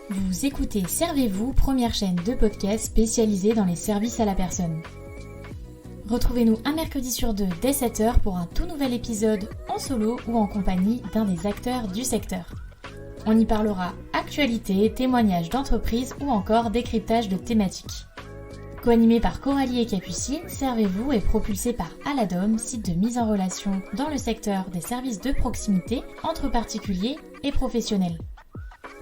Vous écoutez Servez-vous, première chaîne de podcast spécialisée dans les services à la personne. Retrouvez-nous un mercredi sur deux dès 7h pour un tout nouvel épisode en solo ou en compagnie d'un des acteurs du secteur. On y parlera actualité, témoignages d'entreprises ou encore décryptage de thématiques. Co-animé par Coralie et Capucine, Servez-vous est propulsé par Aladom, site de mise en relation dans le secteur des services de proximité entre particuliers et professionnels.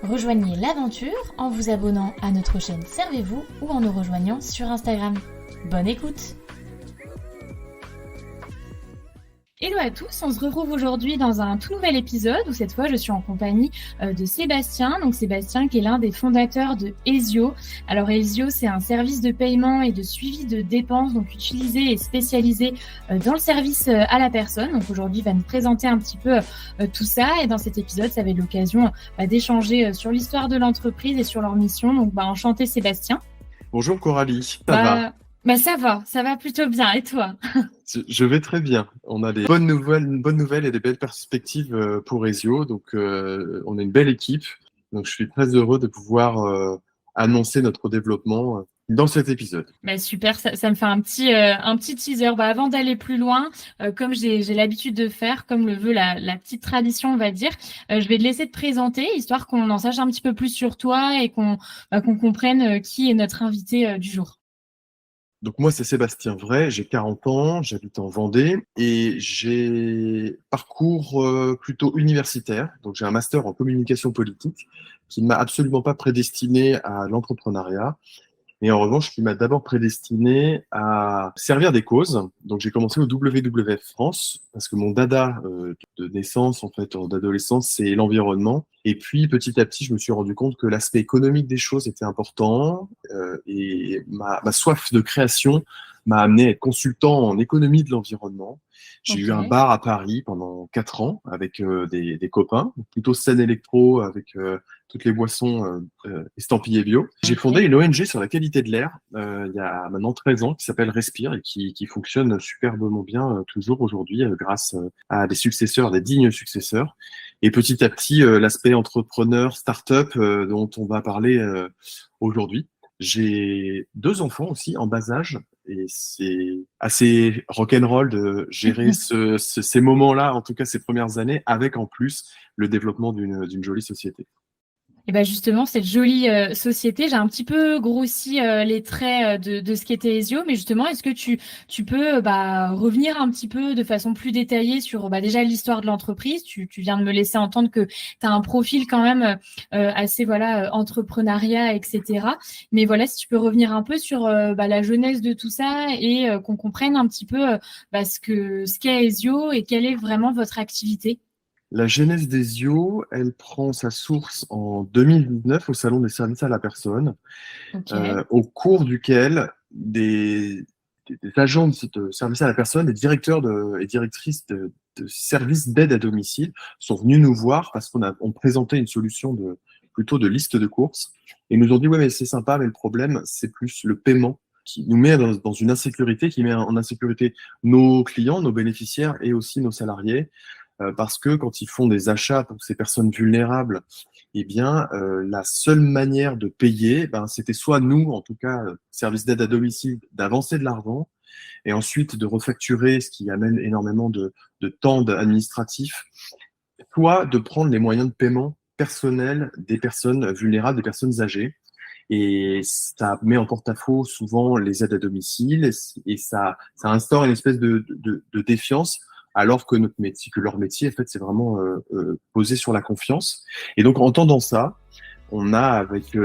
Rejoignez l'aventure en vous abonnant à notre chaîne Servez-vous ou en nous rejoignant sur Instagram. Bonne écoute! Hello à tous, on se retrouve aujourd'hui dans un tout nouvel épisode où cette fois je suis en compagnie de Sébastien. Donc Sébastien qui est l'un des fondateurs de Ezio. Alors Ezio, c'est un service de paiement et de suivi de dépenses donc utilisé et spécialisé dans le service à la personne. Donc aujourd'hui il va nous présenter un petit peu tout ça et dans cet épisode ça va être l'occasion d'échanger sur l'histoire de l'entreprise et sur leur mission. Donc enchanté Sébastien. Bonjour Coralie, ça va? Ça va plutôt bien. Et toi? Je vais très bien. On a des bonnes nouvelles et des belles perspectives pour Ezio. Donc, on a une belle équipe. Donc, je suis très heureux de pouvoir annoncer notre développement dans cet épisode. Super, ça me fait un petit teaser. Avant d'aller plus loin, comme j'ai l'habitude de faire, comme le veut la petite tradition, on va dire, je vais te laisser te présenter, histoire qu'on en sache un petit peu plus sur toi et qu'on comprenne qui est notre invité du jour. Donc moi, c'est Sébastien Vray, j'ai 40 ans, j'habite en Vendée et j'ai parcours plutôt universitaire. Donc j'ai un master en communication politique qui ne m'a absolument pas prédestiné à l'entrepreneuriat, mais en revanche qui m'a d'abord prédestiné à servir des causes. Donc j'ai commencé au WWF France parce que mon dada de naissance, en fait, d'adolescence, c'est l'environnement. Et puis petit à petit, je me suis rendu compte que l'aspect économique des choses était important et ma soif de création m'a amené à être consultant en économie de l'environnement. J'ai eu un bar à Paris pendant 4 ans avec des copains, plutôt scène électro avec toutes les boissons estampillées bio. J'ai fondé une ONG sur la qualité de l'air il y a maintenant 13 ans qui s'appelle Respire et qui fonctionne superbement bien toujours aujourd'hui grâce à des successeurs, des dignes successeurs. Et petit à petit, l'aspect entrepreneur, start-up dont on va parler aujourd'hui. J'ai 2 enfants aussi en bas âge et c'est assez rock'n'roll de gérer ces moments-là, en tout cas ces premières années, avec en plus le développement d'une jolie société. Et justement, cette jolie société, j'ai un petit peu grossi les traits de ce qu'était Ezio, mais justement, est-ce que tu peux revenir un petit peu de façon plus détaillée sur déjà l'histoire de l'entreprise? Tu viens de me laisser entendre que tu as un profil quand même assez entrepreneuriat, etc. Mais voilà, si tu peux revenir un peu sur la jeunesse de tout ça et qu'on comprenne un petit peu ce qu'est Ezio et quelle est vraiment votre activité. La genèse d'Ezio, elle prend sa source en 2019 au Salon des services à la personne, au cours duquel des agents de services à la personne, des directeurs et directrices de services d'aide à domicile sont venus nous voir parce qu'on présentait une solution plutôt de liste de courses et nous ont dit « Ouais, mais c'est sympa, mais le problème, c'est plus le paiement qui nous met dans une insécurité, qui met en insécurité nos clients, nos bénéficiaires et aussi nos salariés. » Parce que quand ils font des achats pour ces personnes vulnérables, la seule manière de payer, c'était soit nous, en tout cas, service d'aide à domicile, d'avancer de l'argent et ensuite de refacturer, ce qui amène énormément de temps administratif, soit de prendre les moyens de paiement personnels des personnes vulnérables, des personnes âgées. Et ça met en porte-à-faux souvent les aides à domicile et ça instaure une espèce de défiance. Alors que leur métier, en fait, c'est vraiment posé sur la confiance. Et donc, en entendant ça, on a, avec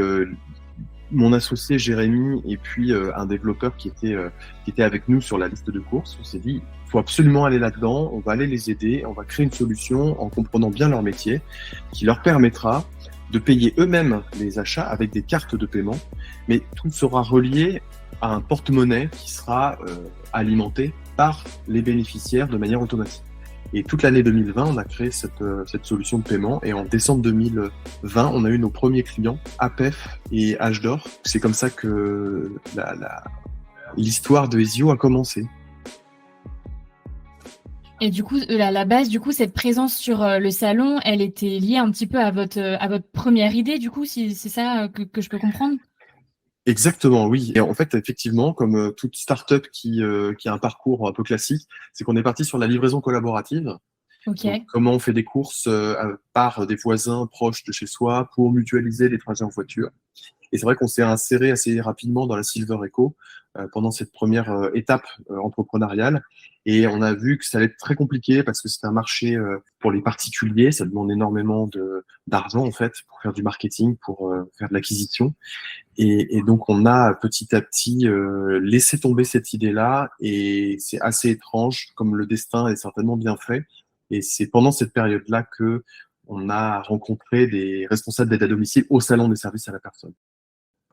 mon associé Jérémy et puis un développeur qui était avec nous sur la liste de courses, on s'est dit, il faut absolument aller là-dedans, on va aller les aider, on va créer une solution en comprenant bien leur métier, qui leur permettra de payer eux-mêmes les achats avec des cartes de paiement, mais tout sera relié à un porte-monnaie qui sera alimenté par les bénéficiaires de manière automatique. Et toute l'année 2020, on a créé cette solution de paiement. Et en décembre 2020, on a eu nos premiers clients, APEF et H d'Or. C'est comme ça que l'histoire de Ezio a commencé. Et du coup, à la base, du coup, cette présence sur le salon, elle était liée un petit peu à votre première idée, du coup, si c'est ça que je peux comprendre? Exactement, oui. Et en fait, effectivement, comme toute start-up qui a un parcours un peu classique, c'est qu'on est parti sur la livraison collaborative. Donc, Ok. comment on fait des courses par des voisins proches de chez soi pour mutualiser les trajets en voiture. Et c'est vrai qu'on s'est inséré assez rapidement dans la Silver Eco pendant cette première étape entrepreneuriale. Et on a vu que ça allait être très compliqué parce que c'est un marché pour les particuliers. Ça demande énormément d'argent, en fait, pour faire du marketing, pour faire de l'acquisition. Et donc, on a petit à petit laissé tomber cette idée-là. Et c'est assez étrange, comme le destin est certainement bien fait. Et c'est pendant cette période-là que on a rencontré des responsables d'aide à domicile au salon des services à la personne.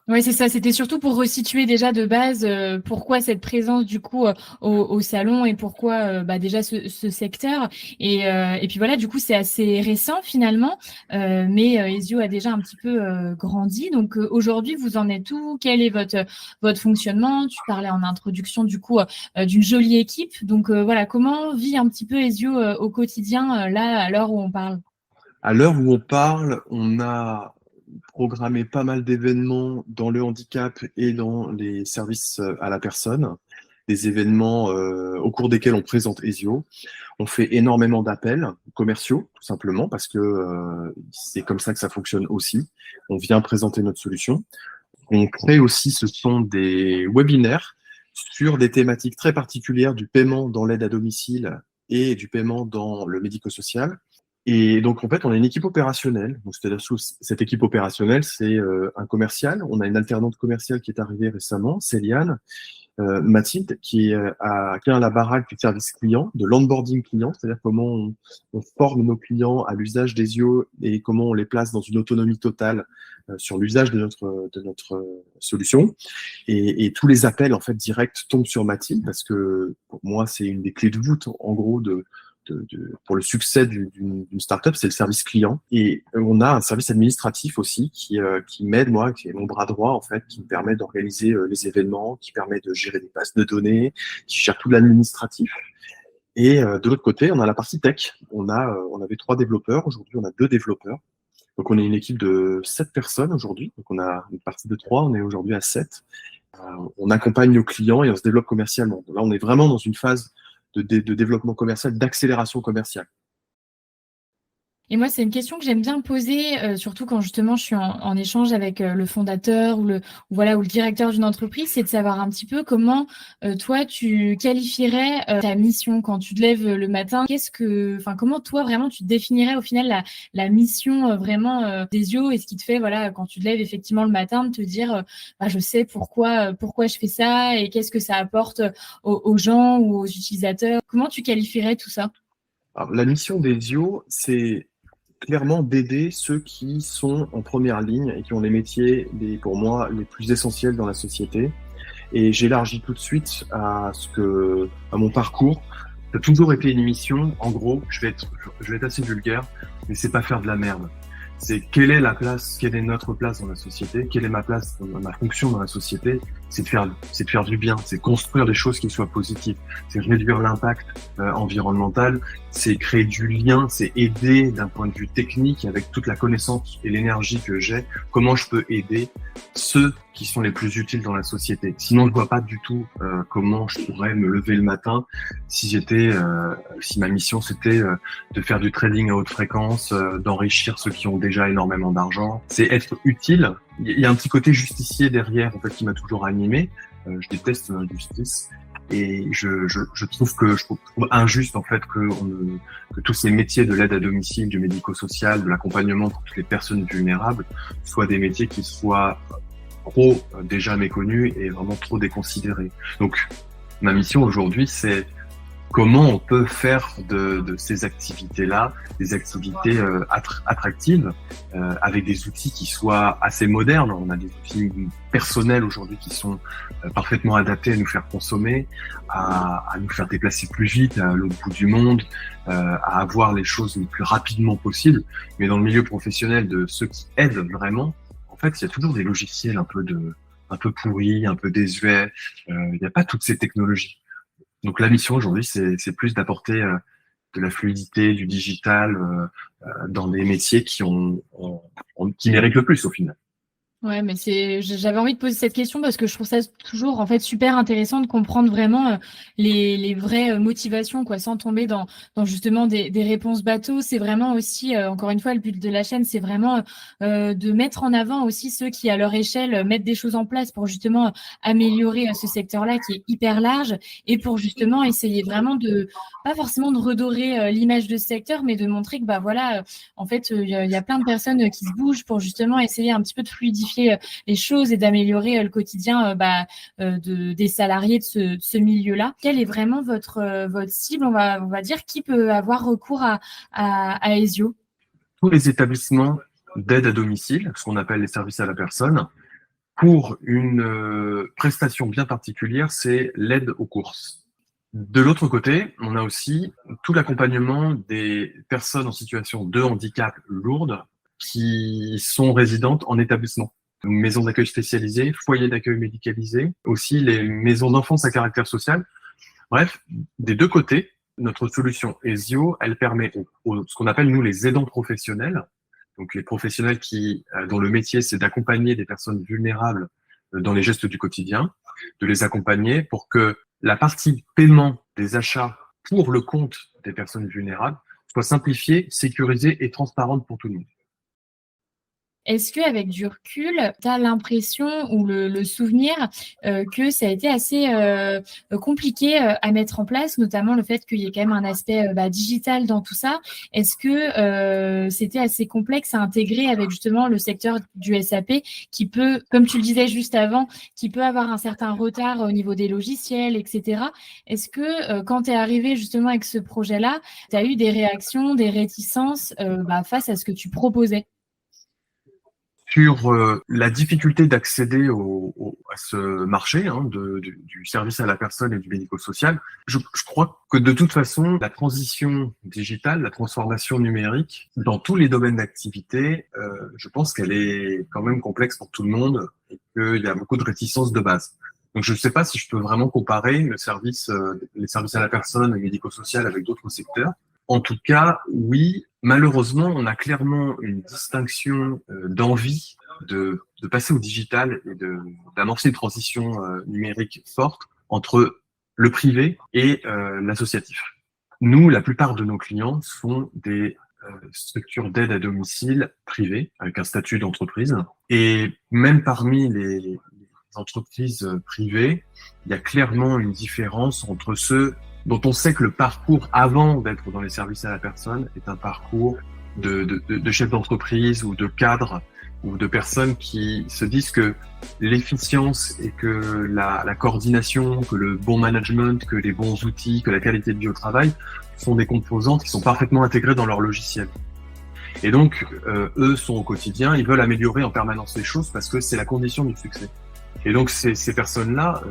Ouais, c'est ça. C'était surtout pour resituer déjà de base pourquoi cette présence du coup au salon et pourquoi déjà ce secteur. Et puis voilà, du coup, c'est assez récent finalement, mais Ezio a déjà un petit peu grandi. Donc aujourd'hui, vous en êtes où? Quel est votre fonctionnement? Tu parlais en introduction du coup d'une jolie équipe. Donc voilà, comment vit un petit peu Ezio au quotidien là à l'heure où on parle? À l'heure où on parle, on a programmé pas mal d'événements dans le handicap et dans les services à la personne, des événements au cours desquels on présente Ezio. On fait énormément d'appels commerciaux, tout simplement, parce que c'est comme ça que ça fonctionne aussi. On vient présenter notre solution. On crée aussi, ce sont des webinaires sur des thématiques très particulières du paiement dans l'aide à domicile et du paiement dans le médico-social. Et donc, en fait, on a une équipe opérationnelle. Donc, c'est-à-dire que cette équipe opérationnelle, c'est un commercial. On a une alternante commerciale qui est arrivée récemment, Céliane, Mathilde, qui a la baraque du service client, de l'onboarding client, c'est-à-dire comment on forme nos clients à l'usage des IO et comment on les place dans une autonomie totale sur l'usage de notre solution. Et tous les appels en fait directs tombent sur Mathilde parce que pour moi, c'est une des clés de voûte, en gros, pour le succès d'une startup, c'est le service client. Et on a un service administratif aussi qui m'aide, moi, qui est mon bras droit, en fait, qui me permet d'organiser les événements, qui permet de gérer des bases de données, qui gère tout l'administratif. Et de l'autre côté, on a la partie tech. On avait 3 développeurs. Aujourd'hui, on a 2 développeurs. Donc, on est une équipe de 7 personnes aujourd'hui. Donc, on a une partie de 3. On est aujourd'hui à 7. On accompagne nos clients et on se développe commercialement. Donc là, on est vraiment dans une phase de développement commercial, d'accélération commerciale. Et moi, c'est une question que j'aime bien poser, surtout quand justement je suis en échange avec le fondateur ou le directeur d'une entreprise, c'est de savoir un petit peu comment toi tu qualifierais ta mission quand tu te lèves le matin. Comment toi vraiment tu définirais au final la mission vraiment d'Ezio et ce qui te fait quand tu te lèves effectivement le matin de te dire je sais pourquoi je fais ça et qu'est-ce que ça apporte aux gens ou aux utilisateurs. Comment tu qualifierais tout ça? Alors, la mission d'Ezio, c'est clairement d'aider ceux qui sont en première ligne et qui ont les métiers, pour moi, les plus essentiels dans la société. Et j'élargis tout de suite à mon parcours. Ça a toujours été une mission. En gros, je vais être assez vulgaire, mais c'est pas faire de la merde. C'est quelle est notre place dans la société, quelle est ma fonction dans la société, c'est de faire du bien, c'est construire des choses qui soient positives, c'est réduire l'impact environnemental, c'est créer du lien, c'est aider d'un point de vue technique avec toute la connaissance et l'énergie que j'ai, comment je peux aider ceux qui sont les plus utiles dans la société. Sinon, je vois pas du tout comment je pourrais me lever le matin si ma mission c'était de faire du trading à haute fréquence, d'enrichir ceux qui ont déjà énormément d'argent. C'est être utile. Il y a un petit côté justicier derrière, en fait, qui m'a toujours animé. Je déteste l'injustice. Et je trouve injuste, en fait, que tous ces métiers de l'aide à domicile, du médico-social, de l'accompagnement pour toutes les personnes vulnérables soient des métiers qui soient trop déjà méconnus et vraiment trop déconsidérés. Donc, ma mission aujourd'hui, c'est comment on peut faire de ces activités-là des activités attractives avec des outils qui soient assez modernes. On a des outils personnels aujourd'hui qui sont parfaitement adaptés à nous faire consommer, à nous faire déplacer plus vite à l'autre bout du monde, à avoir les choses le plus rapidement possible. Mais dans le milieu professionnel de ceux qui aident vraiment, en fait, il y a toujours des logiciels un peu un peu pourri, un peu désuet. Il n'y a pas toutes ces technologies. Donc la mission aujourd'hui, c'est plus d'apporter de la fluidité, du digital dans des métiers qui méritent le plus au final. Ouais, mais j'avais envie de poser cette question parce que je trouve ça toujours en fait super intéressant de comprendre vraiment les vraies motivations, quoi, sans tomber dans justement des réponses bateaux. C'est vraiment aussi, encore une fois, le but de la chaîne, c'est vraiment de mettre en avant aussi ceux qui, à leur échelle, mettent des choses en place pour justement améliorer ce secteur-là qui est hyper large et pour justement essayer vraiment pas forcément de redorer l'image de ce secteur, mais de montrer que bah voilà, en fait, il y a plein de personnes qui se bougent pour justement essayer un petit peu de fluidifier les choses et d'améliorer le quotidien des salariés de ce milieu-là. Quelle est vraiment votre cible, on va dire, qui peut avoir recours à Ezio? Tous les établissements d'aide à domicile, ce qu'on appelle les services à la personne, pour une prestation bien particulière, c'est l'aide aux courses. De l'autre côté, on a aussi tout l'accompagnement des personnes en situation de handicap lourde qui sont résidentes en établissement. Maisons d'accueil spécialisées, foyers d'accueil médicalisés, aussi les maisons d'enfance à caractère social. Bref, des deux côtés, notre solution Ezio, elle permet ce qu'on appelle nous les aidants professionnels, donc les professionnels dont le métier c'est d'accompagner des personnes vulnérables dans les gestes du quotidien, de les accompagner pour que la partie paiement des achats pour le compte des personnes vulnérables soit simplifiée, sécurisée et transparente pour tout le monde. Est-ce qu'avec du recul, tu as l'impression ou le souvenir que ça a été assez compliqué à mettre en place, notamment le fait qu'il y ait quand même un aspect digital dans tout ça? Est-ce que c'était assez complexe à intégrer avec justement le secteur du SAP qui peut, comme tu le disais juste avant, qui peut avoir un certain retard au niveau des logiciels, etc. Est-ce que quand tu es arrivé justement avec ce projet-là, tu as eu des réactions, des réticences face à ce que tu proposais? Sur la difficulté d'accéder à ce marché du service à la personne et du médico-social, je crois que de toute façon, la transition digitale, la transformation numérique, dans tous les domaines d'activité, je pense qu'elle est quand même complexe pour tout le monde et qu'il y a beaucoup de réticences de base. Donc je ne sais pas si je peux vraiment comparer les services à la personne et médico-social avec d'autres secteurs. En tout cas, oui, malheureusement, on a clairement une distinction d'envie de passer au digital et d'amorcer une transition numérique forte entre le privé et l'associatif. Nous, la plupart de nos clients sont des structures d'aide à domicile privées, avec un statut d'entreprise. Et même parmi les entreprises privées, il y a clairement une différence entre ceux dont on sait que le parcours avant d'être dans les services à la personne est un parcours de chef d'entreprise ou de cadre ou de personnes qui se disent que l'efficience et que la coordination, que le bon management, que les bons outils, que la qualité de vie au travail sont des composantes qui sont parfaitement intégrées dans leur logiciel. Et donc, eux sont au quotidien, ils veulent améliorer en permanence les choses parce que c'est la condition du succès. Et donc, ces personnes-là,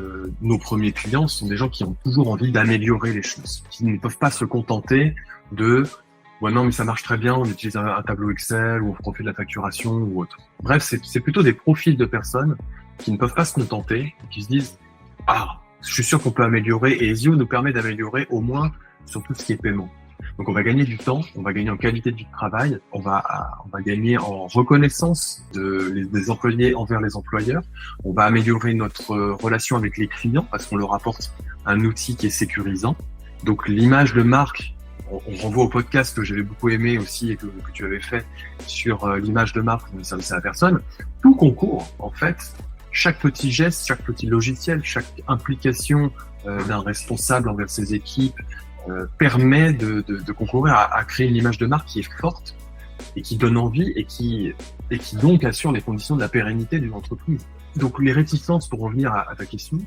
nos premiers clients, sont des gens qui ont toujours envie d'améliorer les choses, qui ne peuvent pas se contenter de « ouais, non, mais ça marche très bien, on utilise un tableau Excel ou on fait de la facturation ou autre ». Bref, c'est plutôt des profils de personnes qui ne peuvent pas se contenter, qui se disent « ah, je suis sûr qu'on peut améliorer » et Ezio nous permet d'améliorer au moins sur tout ce qui est paiement. Donc on va gagner du temps, on va gagner en qualité de vie de travail, on va gagner en reconnaissance des employés envers les employeurs, on va améliorer notre relation avec les clients parce qu'on leur apporte un outil qui est sécurisant. Donc l'image de marque, on renvoie au podcast que j'avais beaucoup aimé aussi et que tu avais fait sur l'image de marque dans le service à la personne. Tout concourt, en fait, chaque petit geste, chaque petit logiciel, chaque implication d'un responsable envers ses équipes, permet de concourir à créer une image de marque qui est forte et qui donne envie et qui donc assure les conditions de la pérennité d'une entreprise. Donc les réticences, pour revenir à ta question,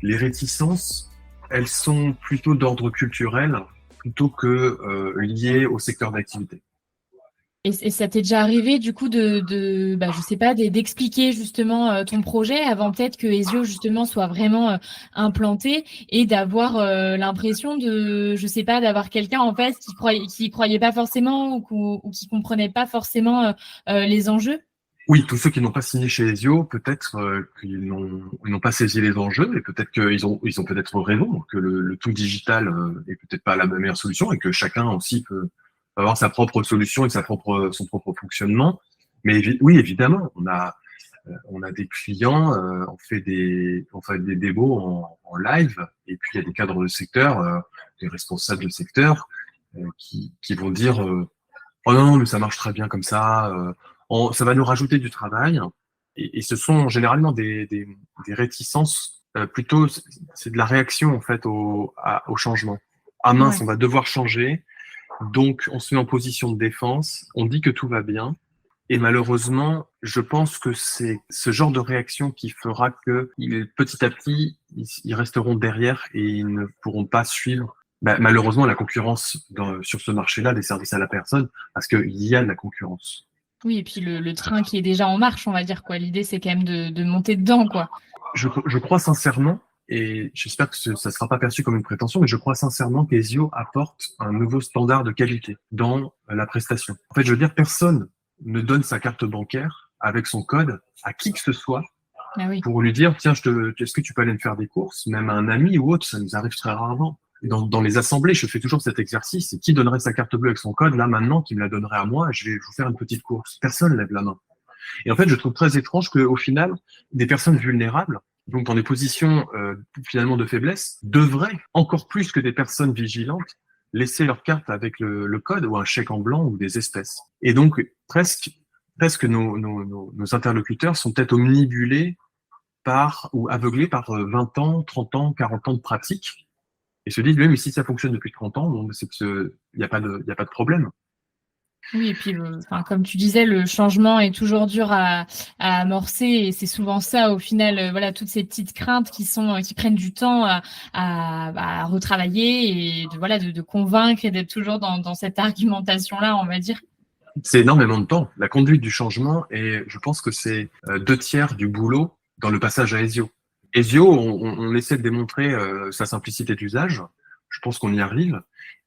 les réticences, elles sont plutôt d'ordre culturel plutôt que liées au secteur d'activité. Et ça t'est déjà arrivé du coup je sais pas, d'expliquer justement ton projet avant peut-être que Ezio justement soit vraiment implanté et d'avoir l'impression je sais pas, d'avoir quelqu'un en face qui croyait pas forcément ou qui comprenait pas forcément les enjeux? Oui, tous ceux qui n'ont pas signé chez Ezio, peut-être qu'ils n'ont pas saisi les enjeux et peut-être qu'ils ont peut-être raison, que le tout digital est peut-être pas la meilleure solution et que chacun aussi peut avoir sa propre solution et son propre fonctionnement. Mais oui, évidemment, on a des clients, on fait des démos en live et puis il y a des cadres de secteur, des responsables de secteur qui vont dire oh non, mais ça marche très bien comme ça. Ça va nous rajouter du travail. Et ce sont généralement des réticences. Plutôt, c'est de la réaction en fait au changement. Ah mince, Ouais. on va devoir changer. Donc, on se met en position de défense. On dit que tout va bien. Et malheureusement, je pense que c'est ce genre de réaction qui fera que petit à petit, ils resteront derrière et ils ne pourront pas suivre malheureusement la concurrence sur ce marché-là des services à la personne, parce qu'il y a de la concurrence. Oui, et puis le train qui est déjà en marche, on va dire, quoi. L'idée, c'est quand même de monter dedans, quoi. Je crois sincèrement, et j'espère que ça ne sera pas perçu comme une prétention, mais je crois sincèrement qu'Ezio apporte un nouveau standard de qualité dans la prestation. En fait, je veux dire, personne ne donne sa carte bancaire avec son code à qui que ce soit Ah oui. pour lui dire, tiens, est-ce que tu peux aller me faire des courses? Même à un ami ou autre, ça nous arrive très rarement. Dans les assemblées, je fais toujours cet exercice. Et qui donnerait sa carte bleue avec son code, là, maintenant, qui me la donnerait à moi, je vais vous faire une petite course. Personne lève la main. Et en fait, je trouve très étrange qu'au final, des personnes vulnérables, donc dans des positions finalement de faiblesse, devraient, encore plus que des personnes vigilantes, laisser leur carte avec le code ou un chèque en blanc ou des espèces. Et donc, presque nos interlocuteurs sont peut-être omnibulés ou aveuglés par 20 ans, 30 ans, 40 ans de pratique et se disent, mais si ça fonctionne depuis 30 ans, bon, c'est que il n'y a pas de problème. Oui, et puis, comme tu disais, le changement est toujours dur à amorcer et c'est souvent ça, au final, voilà, toutes ces petites craintes qui prennent du temps à retravailler et de convaincre et d'être toujours dans cette argumentation-là, on va dire. C'est énormément de temps. La conduite du changement, et je pense que c'est 2 tiers du boulot dans le passage à Ezio. Ezio, on essaie de démontrer sa simplicité d'usage. Je pense qu'on y arrive.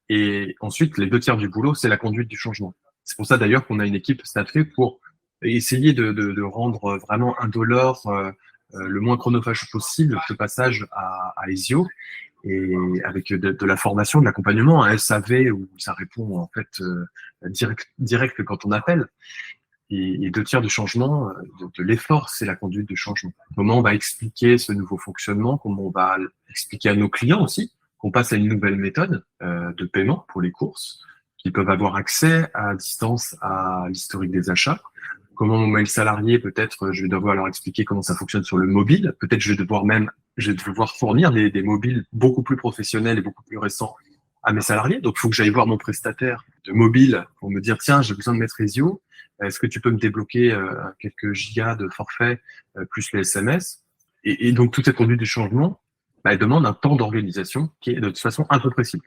Et ensuite, les 2 tiers du boulot, c'est la conduite du changement. C'est pour ça d'ailleurs qu'on a une équipe staffée pour essayer de rendre vraiment indolore, le moins chronophage possible ce passage à Ezio. Et avec de la formation, de l'accompagnement, un SAV où ça répond en fait direct quand on appelle. Et 2 tiers du changement, de l'effort, c'est la conduite du changement. Comment on va expliquer ce nouveau fonctionnement, comment on va expliquer à nos clients aussi qu'on passe à une nouvelle méthode de paiement pour les courses, qui peuvent avoir accès à distance à l'historique des achats. Comment mon mail salarié, peut-être, je vais devoir leur expliquer comment ça fonctionne sur le mobile. Peut-être je vais devoir fournir des mobiles beaucoup plus professionnels et beaucoup plus récents à mes salariés. Donc, il faut que j'aille voir mon prestataire de mobile pour me dire, tiens, j'ai besoin de mettre Ezio. Est-ce que tu peux me débloquer quelques gigas de forfait plus les SMS? Et donc, toute cette conduite du changement, elle demande un temps d'organisation qui est de toute façon impossible.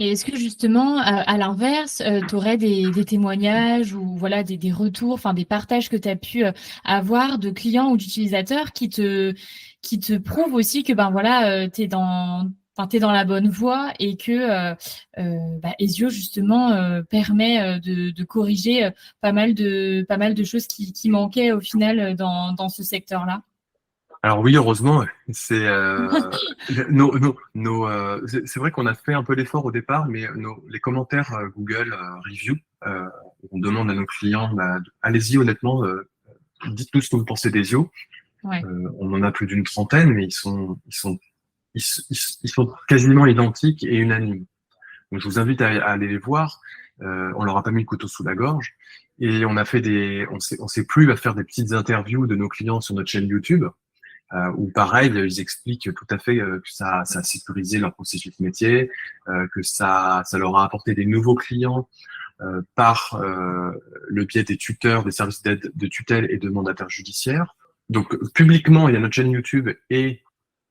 Et est-ce que justement, à l'inverse, tu aurais des témoignages ou voilà des retours, enfin des partages que tu as pu avoir de clients ou d'utilisateurs qui te prouvent aussi que tu es dans la bonne voie et que Ezio justement permet de corriger pas mal de choses qui manquaient au final dans ce secteur-là? Alors oui, heureusement, c'est c'est vrai qu'on a fait un peu l'effort au départ, mais les commentaires Google Review, on demande à nos clients, allez-y honnêtement, dites-nous ce que vous pensez d'Ezio. Ouais. On en a plus d'une trentaine, mais ils sont quasiment identiques et unanimes. Donc je vous invite à aller les voir. On leur a pas mis le couteau sous la gorge. Et on s'est plu à faire des petites interviews de nos clients sur notre chaîne YouTube. Où pareil, ils expliquent tout à fait que ça a sécurisé leur processus métier, que ça leur a apporté des nouveaux clients par le biais des tuteurs, des services d'aide de tutelle et de mandataires judiciaires. Donc publiquement, il y a notre chaîne YouTube et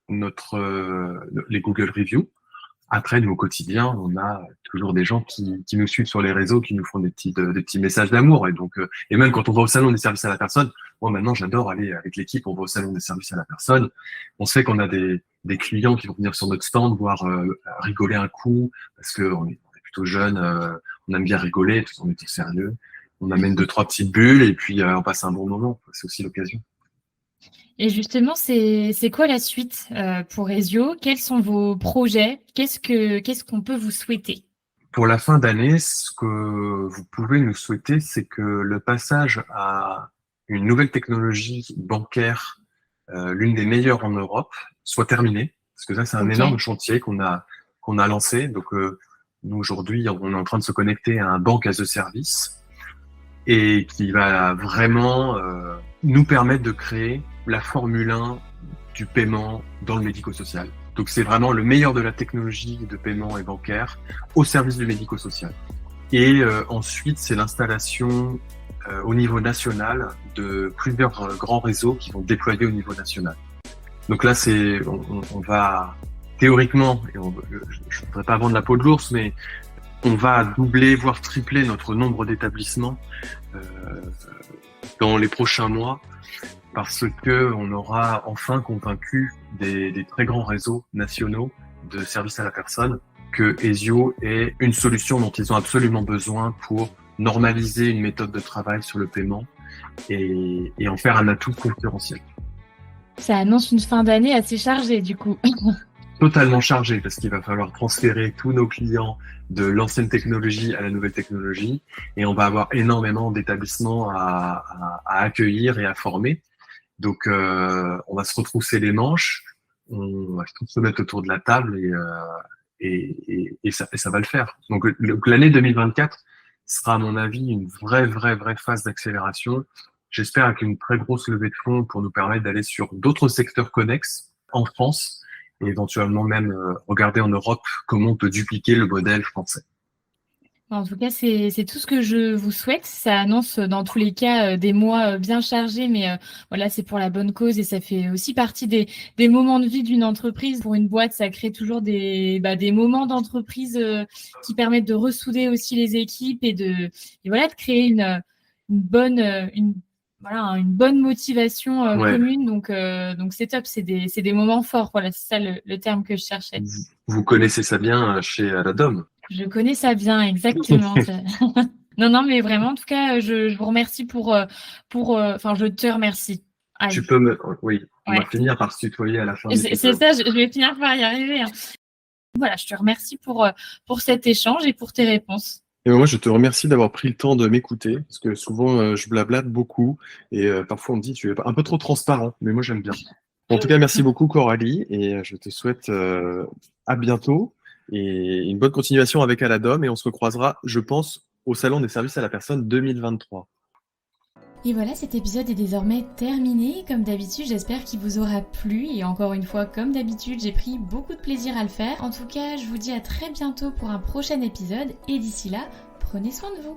les Google Reviews. Après, nous, au quotidien, on a toujours des gens qui nous suivent sur les réseaux, qui nous font des petits messages d'amour. Et donc, et même quand on va au salon des services à la personne, moi, maintenant, j'adore aller avec l'équipe, on va au salon des services à la personne. On sait qu'on a des clients qui vont venir sur notre stand, voir rigoler un coup, parce qu'on est plutôt jeunes, on aime bien rigoler, parce qu'on est tout sérieux. on amène 2-3 petites bulles et puis on passe un bon moment. C'est aussi l'occasion. Et justement, c'est quoi la suite pour Ezio? Quels sont vos projets? Qu'est-ce qu'on peut vous souhaiter? Pour la fin d'année, ce que vous pouvez nous souhaiter, c'est que le passage à une nouvelle technologie bancaire, l'une des meilleures en Europe, soit terminé. Parce que ça, c'est un énorme chantier qu'on a lancé. Donc, nous, aujourd'hui, on est en train de se connecter à un bank as a service et qui va vraiment nous permettre de créer la Formule 1 du paiement dans le médico-social. Donc, c'est vraiment le meilleur de la technologie de paiement et bancaire au service du médico-social. Et ensuite, c'est l'installation au niveau national de plusieurs grands réseaux qui vont déployer au niveau national. Donc là, on va théoriquement, et je ne voudrais pas vendre la peau de l'ours, mais on va doubler, voire tripler notre nombre d'établissements dans les prochains mois, parce que on aura enfin convaincu des très grands réseaux nationaux de services à la personne que Ezio est une solution dont ils ont absolument besoin pour normaliser une méthode de travail sur le paiement et en faire un atout concurrentiel. Ça annonce une fin d'année assez chargée du coup. Totalement chargée, parce qu'il va falloir transférer tous nos clients de l'ancienne technologie à la nouvelle technologie et on va avoir énormément d'établissements à accueillir et à former. Donc on va se retrousser les manches, on va tous se mettre autour de la table et ça va le faire. Donc l'année 2024 sera à mon avis une vraie phase d'accélération. J'espère avec une très grosse levée de fonds pour nous permettre d'aller sur d'autres secteurs connexes en France et éventuellement même regarder en Europe comment on peut dupliquer le modèle français. En tout cas, c'est tout ce que je vous souhaite. Ça annonce dans tous les cas des mois bien chargés, mais voilà, c'est pour la bonne cause et ça fait aussi partie des moments de vie d'une entreprise. Pour une boîte, ça crée toujours des moments d'entreprise qui permettent de ressouder aussi les équipes et de créer une bonne motivation commune. Donc c'est top, c'est des moments forts. Voilà, c'est ça le terme que je cherchais. Vous connaissez ça bien chez Aladom? Je connais ça bien, exactement. Non, mais vraiment, en tout cas, je vous remercie je te remercie. Allez. Tu peux on va finir par se tutoyer à la fin. C'est ça, je vais finir par y arriver. Voilà, je te remercie pour cet échange et pour tes réponses. Et moi, je te remercie d'avoir pris le temps de m'écouter, parce que souvent, je blablate beaucoup, et parfois on me dit tu es un peu trop transparent, mais moi j'aime bien. En tout cas, merci beaucoup Coralie, et je te souhaite à bientôt, et une bonne continuation avec Aladom, et on se recroisera, je pense, au Salon des services à la personne 2023. Et voilà, cet épisode est désormais terminé. Comme d'habitude, j'espère qu'il vous aura plu. Et encore une fois, comme d'habitude, j'ai pris beaucoup de plaisir à le faire. En tout cas, je vous dis à très bientôt pour un prochain épisode. Et d'ici là, prenez soin de vous.